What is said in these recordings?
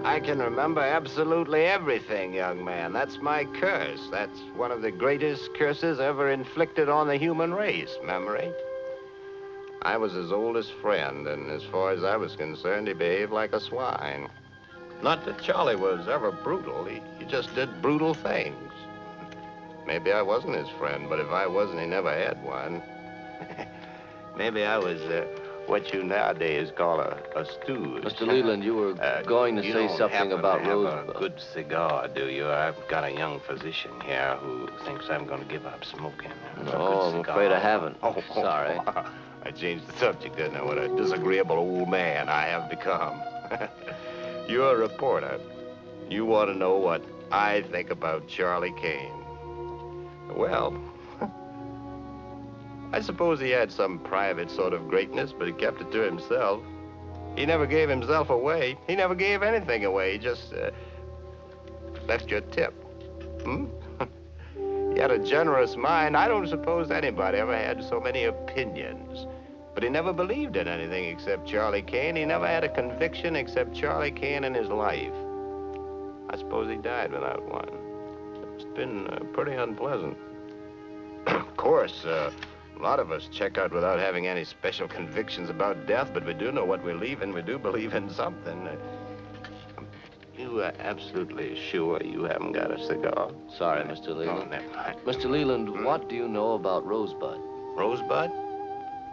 I can remember absolutely everything, young man. That's my curse. That's one of the greatest curses ever inflicted on the human race, memory. I was his oldest friend, and as far as I was concerned, he behaved like a swine. Not that Charlie was ever brutal. He just did brutal things. Maybe I wasn't his friend, but if I wasn't, he never had one. Maybe I was what you nowadays call a stooge. Mr. Leland, you were going to say something about Rosebud. You don't have a good cigar, do you? I've got a young physician here who thinks I'm going to give up smoking. No, I'm afraid I haven't. Oh, sorry. I changed the subject, didn't I? What a disagreeable old man I have become. You're a reporter. You want to know what I think about Charlie Kane. Well, I suppose he had some private sort of greatness, but he kept it to himself. He never gave himself away. He never gave anything away. He just left you a tip. He had a generous mind. I don't suppose anybody ever had so many opinions. But he never believed in anything except Charlie Kane. He never had a conviction except Charlie Kane in his life. I suppose he died without one. It's been pretty unpleasant. Of course, a lot of us check out without having any special convictions about death, but we do know what we leave, and we do believe in something. You absolutely sure you haven't got a cigar? Sorry, Mr. Leland. Oh, never mind. Mr. Leland, what do you know about Rosebud? Rosebud?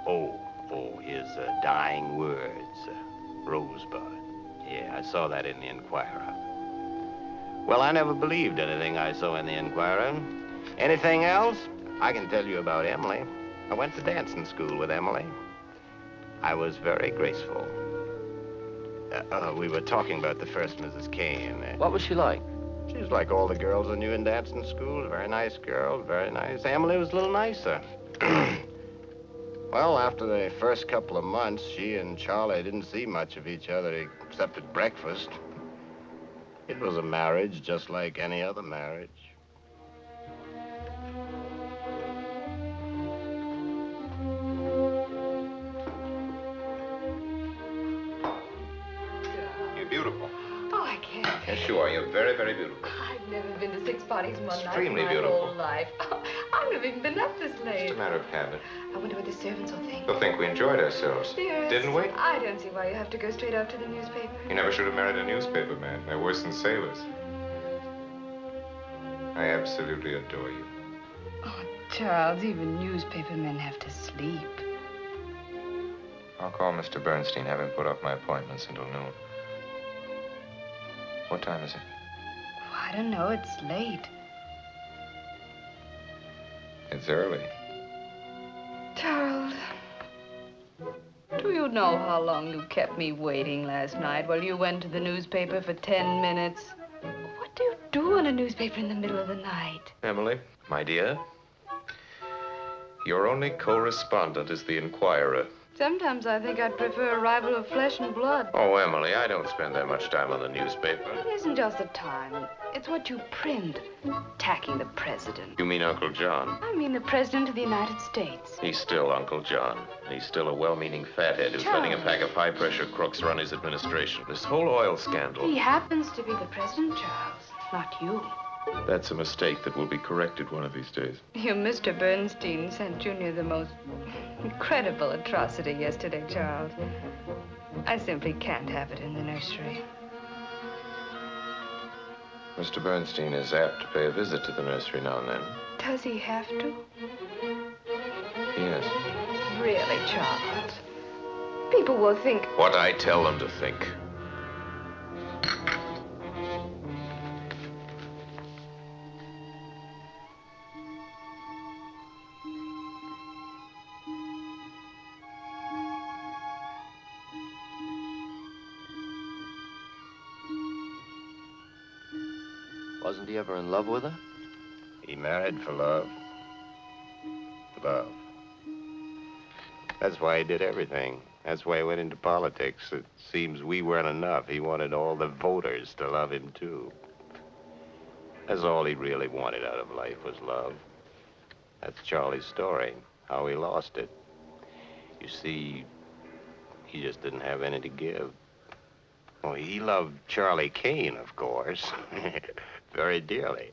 Oh, his dying words. Rosebud. Yeah, I saw that in the Inquirer. Well, I never believed anything I saw in the Inquirer. Anything else? I can tell you about Emily. I went to dancing school with Emily. I was very graceful. We were talking about the first Mrs. Kane. What was she like? She was like all the girls I knew in dancing school. Very nice girl, very nice. Emily was a little nicer. Well, after the first couple of months, she and Charlie didn't see much of each other except at breakfast. It was a marriage just like any other marriage. You're beautiful. Oh, I can't. Yes, you are. You're very, very beautiful. I've never been to 6 parties in one night Extremely in my beautiful. whole life. I've never even been up this late. Just a matter of habit. I wonder what the servants will think. They'll think we enjoyed ourselves. Yes. Didn't we? I don't see why you have to go straight out to the newspaper. You never should have married a newspaper man. They're worse than sailors. I absolutely adore you. Oh, Charles, even newspaper men have to sleep. I'll call Mr. Bernstein, have him put off my appointments until noon. What time is it? Oh, I don't know. It's late. It's early. Charles, do you know how long you kept me waiting last night while you went to the newspaper for 10 minutes? What do you do on a newspaper in the middle of the night? Emily, my dear, your only correspondent is the Inquirer. Sometimes I think I'd prefer a rival of flesh and blood. Oh, Emily, I don't spend that much time on the newspaper. It isn't just the time. It's what you print. Attacking the president. You mean Uncle John? I mean the president of the United States. He's still Uncle John. He's still a well-meaning fathead who's letting a pack of high-pressure crooks run his administration. This whole oil scandal. He happens to be the president, Charles, not you. That's a mistake that will be corrected one of these days. Your Mr. Bernstein sent Junior the most incredible atrocity yesterday, Charles. I simply can't have it in the nursery. Mr. Bernstein is apt to pay a visit to the nursery now and then. Does he have to? Yes. Really, Charles? People will think... What I tell them to think. Wasn't he ever in love with her? He married for love. Love. That's why he did everything. That's why he went into politics. It seems we weren't enough. He wanted all the voters to love him, too. That's all he really wanted out of life was love. That's Charlie's story, how he lost it. You see, he just didn't have any to give. Oh, he loved Charlie Kane, of course. Very dearly.